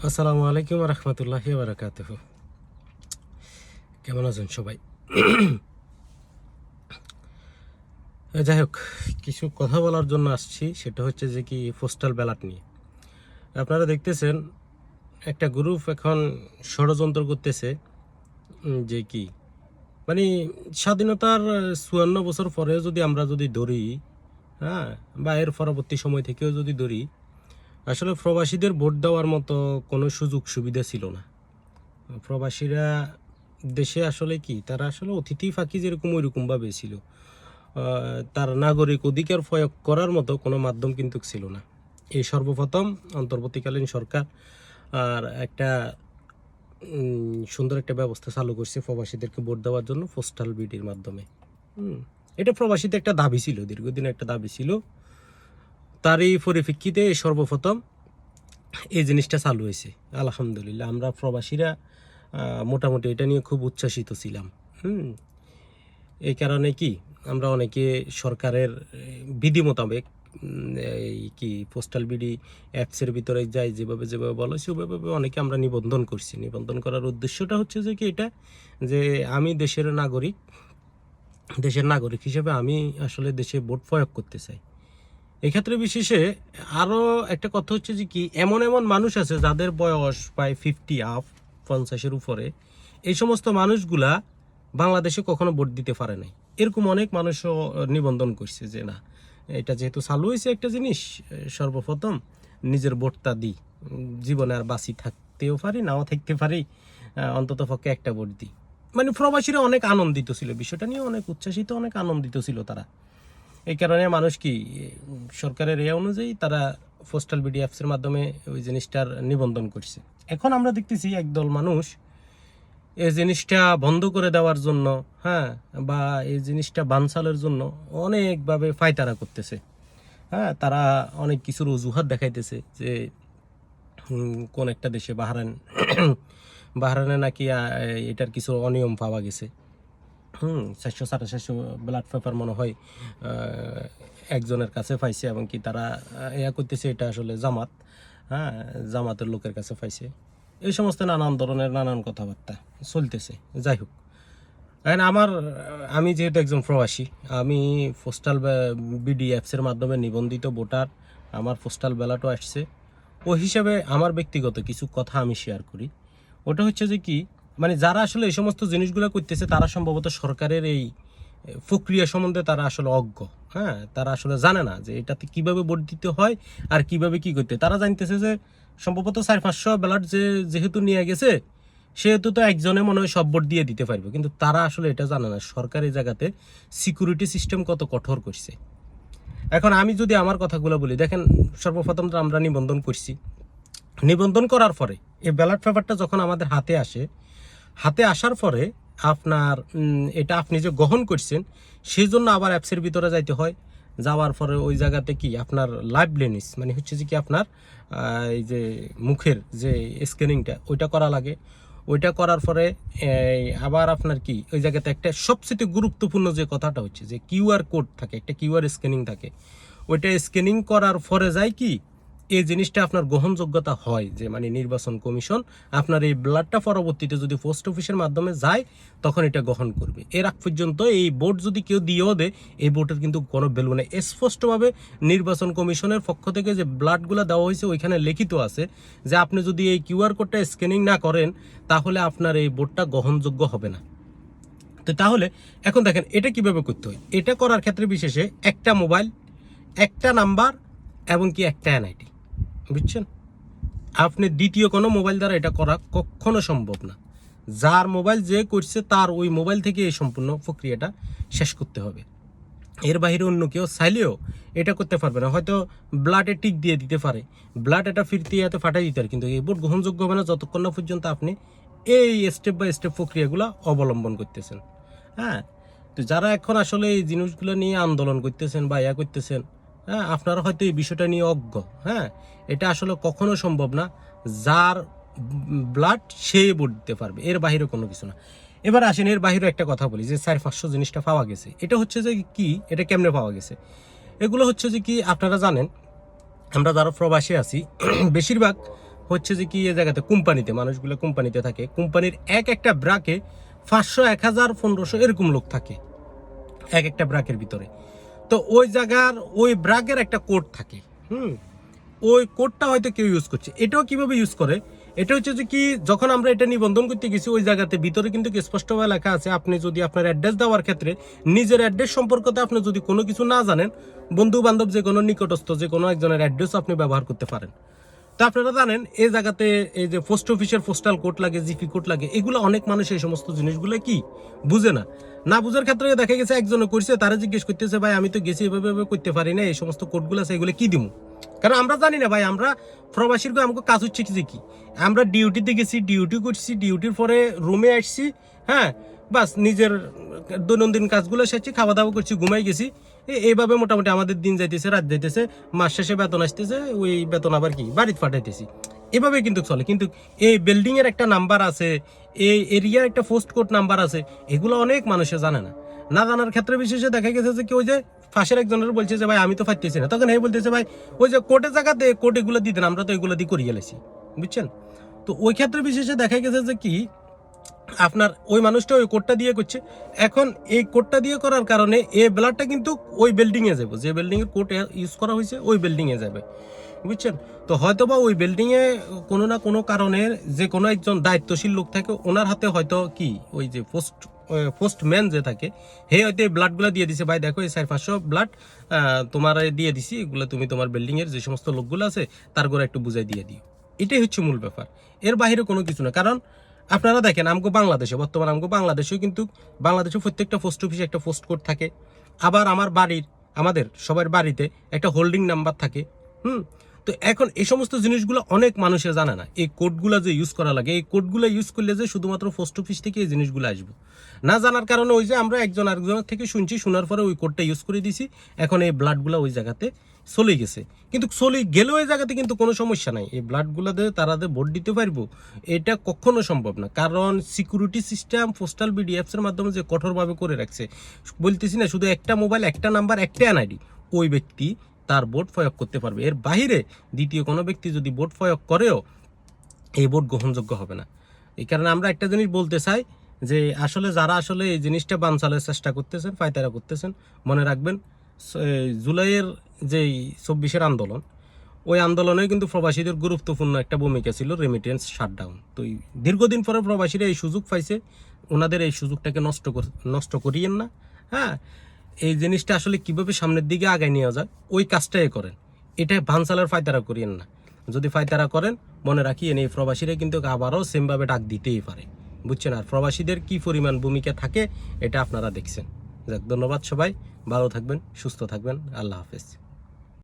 আসসালামু আলাইকুম রহমতুল্লাহি বারাকাতুহু। কেমন আছেন সবাই? যাই হোক, কিছু কথা বলার জন্য আসছি। সেটা হচ্ছে যে কি পোস্টাল ব্যালট নিয়ে আপনারা দেখতেছেন একটা গ্রুপ এখন ষড়যন্ত্র করতেছে। যে কি মানে স্বাধীনতার ৫৪ বছর পরেও যদি আমরা যদি ধরি, হ্যাঁ, বা এর পরবর্তী সময় থেকেও যদি ধরি, আসলে প্রবাসীদের ভোট দেওয়ার মতো কোনো সুযোগ সুবিধা ছিল না। প্রবাসীরা দেশে আসলে কি তারা আসলে অতিথি ফাঁকি যেরকম ওইরকমভাবে ছিল। তার নাগরিক অধিকার প্রয়োগ করার মতো কোনো মাধ্যম কিন্তু ছিল না। এই সর্বপ্রথম অন্তর্বর্তীকালীন সরকার আর একটা সুন্দর একটা ব্যবস্থা চালু করছে প্রবাসীদেরকে ভোট দেওয়ার জন্য পোস্টাল বিডির মাধ্যমে। এটা প্রবাসীদের একটা দাবি ছিল, দীর্ঘদিন একটা দাবি ছিল। তারই পরিপ্রেক্ষিতে সর্বপ্রথম এই জিনিসটা চালু হয়েছে। আলহামদুলিল্লাহ, আমরা প্রবাসীরা মোটামুটি এটা নিয়ে খুব উচ্ছ্বাসিত ছিলাম। এই কারণে কি আমরা অনেকে সরকারের বিধি মোতাবেক এই কি পোস্টাল বিডি অ্যাপসের ভিতরে যাই, যেভাবে যেভাবে বলা হয়েছে ওভাবে অনেকে আমরা নিবন্ধন করছি। নিবন্ধন করার উদ্দেশ্যটা হচ্ছে যে কি এটা, যে আমি দেশের নাগরিক হিসেবে আমি আসলে দেশে ভোট প্রয়োগ করতে চাই। এক্ষেত্রে বিশেষে আরও একটা কথা হচ্ছে যে কি এমন এমন মানুষ আছে যাদের বয়স প্রায় 50 আপ, 50-এর উপরে। এই সমস্ত মানুষগুলা বাংলাদেশে কখনো ভোট দিতে পারে নাই। এরকম অনেক মানুষও নিবন্ধন করছে যে না, এটা যেহেতু চালু হয়েছে একটা জিনিস, সর্বপ্রথম নিজের ভোটটা দিই। জীবনে আর বাঁচি থাকতেও পারি, নাও থাকতে পারি, অন্তত পক্ষে একটা ভোট দিই। মানে প্রবাসীরা অনেক আনন্দিত ছিল, বিষয়টা নিয়ে অনেক উচ্ছ্বাসিত, অনেক আনন্দিত ছিল তারা। এই কারণে মানুষ কি সরকারের এ অনুযায়ী তারা পোস্টাল বিডি অ্যাপসের মাধ্যমে ওই জিনিসটার নিবন্ধন করছে। এখন আমরা দেখতেছি একদল মানুষ এই জিনিসটা বন্ধ করে দেওয়ার জন্য, হ্যাঁ, বা এই জিনিসটা বানচালের জন্য অনেকভাবে ফায়তারা করতেছে। হ্যাঁ, তারা অনেক কিছুর অজুহাত দেখাইতেছে যে কোন একটা দেশে বাহরাইনে নাকি এটার কিছু অনিয়ম পাওয়া গেছে। 400-700 ব্লাড পেপার মনে হয় একজনের কাছে পাইছে, এবং কি তারা ইয়া করতেছে এটা আসলে জামাত, হ্যাঁ, জামাতের লোকের কাছে পাইছে। এই সমস্ত নানান ধরনের নানান কথাবার্তা চলতেছে। যাই হোক, এখন আমি যেহেতু একজন প্রবাসী, আমি পোস্টাল বিডি অ্যাপসের মাধ্যমে নিবন্ধিত ভোটার, আমার পোস্টাল ব্যালটও আসছে। ওই হিসাবে আমার ব্যক্তিগত কিছু কথা আমি শেয়ার করি। ওটা হচ্ছে যে কি মানে যারা আসলে এই সমস্ত জিনিসগুলো করতেছে তারা সম্ভবত সরকারের এই প্রক্রিয়া সম্বন্ধে তারা আসলে অজ্ঞ। হ্যাঁ, তারা আসলে জানে না যে এটাতে কিভাবে ভোট দিতে হয় আর কিভাবে কি করতে। তারা জানতেছে যে সম্ভবত 400-500 ব্যালট যেহেতু নিয়ে গেছে, সেহেতু তো একজনে মনে হয় সব ভোট দিয়ে দিতে পারবে। কিন্তু তারা আসলে এটা জানে না সরকারি জায়গাতে সিকিউরিটি সিস্টেম কত কঠোর করছে। এখন আমি যদি আমার কথাগুলো বলি, দেখেন, সর্বপ্রথম তো আমরা নিবন্ধন করছি। নিবন্ধন করার পরে এই ব্যালট পেপারটা যখন আমাদের হাতে আসার পরে আপনার এটা আপনি যে গ্রহণ করছেন সেই জন্য আবার অ্যাপসের ভিতরে যাইতে হয়। যাওয়ার পরে ওই জায়গাতে কি আপনার লাইভলিনেস মানে হচ্ছে যে কি আপনার এই যে মুখের যে স্ক্যানিংটা ওইটা করা লাগে। ওইটা করার পরে আবার আপনার কি ওই জায়গাতে একটা সবচেয়ে গুরুত্বপূর্ণ যে কথাটা হচ্ছে যে কিউআর কোড থাকে, একটা কিউআর স্ক্যানিং থাকে। ওইটা স্ক্যানিং করার পরে যায় কি এই জিনিসটা আপনার গ্রহণযোগ্যতা হয়, যে মানে নির্বাচন কমিশন আপনার এই ব্লাডটা পরবর্তীতে যদি পোস্ট অফিসের মাধ্যমে যায় তখন এটা গ্রহণ করবে। এর আগ পর্যন্ত এই ভোট যদি কেউ দিয়েও দেয় এই ভোটের কিন্তু কোনো ভ্যালু নেই। স্পষ্টভাবে নির্বাচন কমিশনের পক্ষ থেকে যে ব্লাডগুলো দেওয়া হয়েছে ওইখানে লিখিত আছে যে আপনি যদি এই কিউআর কোডটা স্ক্যানিং না করেন তাহলে আপনার এই ভোটটা গ্রহণযোগ্য হবে না। তো তাহলে এখন দেখেন এটা কিভাবে করতে হয়। এটা করার ক্ষেত্রে বিশেষে একটা মোবাইল, একটা নাম্বার এবং কি একটা এনআইডি, বুঝছেন? আপনি দ্বিতীয় কোনো মোবাইল দ্বারা এটা করা কখনো সম্ভব না। যার মোবাইল যে করছে তার ওই মোবাইল থেকে এই সম্পূর্ণ প্রক্রিয়াটা শেষ করতে হবে। এর বাইরে অন্য কেউ চাইলেও এটা করতে পারবে না। হয়তো ব্লাডে টিক দিয়ে দিতে পারে, ব্লাড এটা ফিরতে এত ফাটাই দিতে পারে, কিন্তু এই ভোট গ্রহণযোগ্য হবে না যতক্ষণ না পর্যন্ত আপনি এই স্টেপ বাই স্টেপ প্রক্রিয়াগুলো অবলম্বন করতেছেন। হ্যাঁ, তো যারা এখন আসলে এই জিনিসগুলো নিয়ে আন্দোলন করতেছেন বা ইয়া করতেছেন, হ্যাঁ, আপনারা হয়তো এই বিষয়টা নিয়ে অজ্ঞ। হ্যাঁ, এটা আসলে কখনো সম্ভব না। যার ব্লাড সে ভোট দিতে পারবে, এর বাইরে কোনো কিছু না। এবার আসেন, এর বাইরে একটা কথা বলি যে 400-500 জিনিসটা পাওয়া গেছে, এটা হচ্ছে যে কি, এটা কেমনে পাওয়া গেছে। এগুলো হচ্ছে যে কি আপনারা জানেন আমরা যারা প্রবাসী আছি বেশিরভাগ হচ্ছে যে কি এই জায়গাতে কোম্পানিতে মানুষগুলো কোম্পানিতে থাকে, কোম্পানির একটা ব্রাকে 500, 1000, 1500 এরকম লোক থাকে একটা ব্রাকের ভিতরে। তো ওই জায়গার ওই ব্রাকের একটা কোড থাকে, ওই কোডটা হয়তো কেউ ইউজ করছে। এটাও কিভাবে ইউজ করে, এটা হচ্ছে যে কি যখন আমরা এটা নিবন্ধন করতে গেছি ওই জায়গাতে ভিতরে কিন্তু স্পষ্টভাবে লেখা আছে আপনি যদি আপনার অ্যাড্রেস দেওয়ার ক্ষেত্রে নিজের অ্যাড্রেস সম্পর্কতে আপনি যদি কোনো কিছু না জানেন, বন্ধু বান্ধব যে কোনো নিকটস্থ যে কোনো একজনের অ্যাড্রেস আপনি ব্যবহার করতে পারেন। তো আপনারা জানেন এই জায়গাতে এই যে পোস্ট অফিসের পোস্টাল কোড লাগে, জিপি কোড লাগে, এগুলো অনেক মানুষ এই সমস্ত জিনিসগুলো কি বুঝে না বুঝার ক্ষেত্রে দেখা গেছে একজনে করছে, তারা জিজ্ঞেস করতেছে ভাই আমি তো গেছি এভাবে করতে পারি না, এই সমস্ত কোডগুলো আছে এগুলো কি দিব, কারণ আমরা জানি না ভাই, আমরা প্রবাসীর আমাকে কাজ হচ্ছে কি আমরা ডিউটিতে গেছি, ডিউটি করছি, ডিউটির পরে রুমে আসছি, হ্যাঁ বাস নিজের দৈনন্দিন কাজগুলো সেরছি, খাওয়া দাওয়া করছি, ঘুমাই গেছি, এইভাবে মোটামুটি আমাদের দিন যাইতেছে, রাত যাইতেছে, মাস শেষে বেতন আসতেছে, ওই বেতন আবার কি বাড়িতে পাঠাইতেছি, এভাবে কিন্তু চলে। কিন্তু এই বিল্ডিং এর একটা নাম্বার আছে, এই এরিয়ার একটা পোস্ট কোড নাম্বার আছে, এগুলো অনেক মানুষে জানে না জানার ক্ষেত্রে বিশেষে দেখা গেছে যে কি ওই যে পাশের একজনের বলছে যে ভাই আমি তো পাইতেছি না, তখন এই বলতেছে ভাই ওই যে কোর্টের জায়গাতে কোর্ট এগুলো দিতেন, আমরা তো এগুলো দিয়ে করিয়ে গেলেছি, বুঝছেন। তো ওই ক্ষেত্রে বিশেষে দেখা গেছে যে কি আপনার ওই মানুষটা ওই কোডটা দিয়ে করছে, এখন এই কোডটা দিয়ে করার কারণে এই ব্লাডটা কিন্তু ওই বিল্ডিংয়ে যাবে, যে বিল্ডিংয়ের কোড ইউজ করা হয়েছে ওই বিল্ডিংয়ে যাবে, বুঝছেন। তো হয়তো বা ওই বিল্ডিংয়ে কোনো না কোনো কারণে যে কোনো একজন দায়িত্বশীল লোক থাকে, ওনার হাতে হয়তো কি ওই যে পোস্টম্যান যে থাকে, হে হয়তো এই ব্লাডগুলো দিয়ে দিছে, ভাই দেখো এই 400-500 ব্লাড তোমার দিয়ে দিছি, এগুলো তুমি তোমার বিল্ডিংয়ের যে সমস্ত লোকগুলো আছে তার করে একটু বুঝাই দিয়ে দিও। এটাই হচ্ছে মূল ব্যাপার, এর বাইরে কোনো কিছু না। কারণ আপনারা দেখেন আমগো বাংলাদেশে বর্তমানে আমগো বাংলাদেশেও কিন্তু বাংলাদেশে প্রত্যেকটা পোস্ট অফিসে একটা পোস্ট কোড থাকে, আবার আমাদের সবার বাড়িতে একটা হোল্ডিং নাম্বার থাকে। তো এখন এই সমস্ত জিনিসগুলো অনেক মানুষের জানে না, এই কোডগুলো যে ইউজ করা লাগে, এই কোডগুলো ইউজ করলে যে শুধুমাত্র পোস্ট অফিস থেকে এই জিনিসগুলো আসবে, না জানার কারণে ওই যে আমরা একজন আরেকজনের থেকে শুনছি, শোনার পরে ওই কোডটা ইউজ করে দিছি, এখন এই ব্লাডগুলো ওই জায়গাতে চলে গেছে। কিন্তু চলে গেলেও ওই জায়গাতে কিন্তু কোনো সমস্যা নাই, এই ব্লাডগুলোতে তারা ভোট দিতে পারবো এটা কখনো সম্ভব না, কারণ সিকিউরিটি সিস্টেম পোস্টাল বিডিএফস-এর মাধ্যমে যে কঠোরভাবে করে রাখছে, বলতেছি না শুধু একটা মোবাইল, একটা নাম্বার, একটা এনআইডি, ওই ব্যক্তি তার ভোট প্রয়োগ করতে পারবে, এর বাহিরে দ্বিতীয় কোনো ব্যক্তি যদি ভোট প্রয়োগ করেও এই ভোট গ্রহণযোগ্য হবে না। এই কারণে আমরা একটা জিনিস বলতে চাই যে আসলে যারা আসলে এই জিনিসটা বানচালের চেষ্টা করতেছেন, ফায়তারা করতেছেন, মনে রাখবেন জুলাইয়ের যেই 24-এর আন্দোলন, ওই আন্দোলনে কিন্তু প্রবাসীদের গুরুত্বপূর্ণ একটা ভূমিকা ছিল রেমিটেন্স শাটডাউন। তো দীর্ঘদিন পরে প্রবাসীরা এই সুযোগ পাইছে, ওনাদের এই সুযোগটাকে নষ্ট করিয়েন না। হ্যাঁ, এই জিনিসটা আসলে কিভাবে সামনের দিকে আগায় নিয়ে যায় ওই কাজটাই করেন, এটা ভানসালের ফায়তারা করিয়েন না। যদি ফায়তারা করেন মনে রাখিয়েন এই প্রবাসীরা কিন্তু আবারও সেমভাবে ডাক দিতেই পারে, বুঝছেন। আর প্রবাসীদের কি পরিমাণ ভূমিকা থাকে এটা আপনারা দেখছেন। যাক, ধন্যবাদ সবাই, ভালো থাকবেন, সুস্থ থাকবেন, আল্লাহ হাফেজ।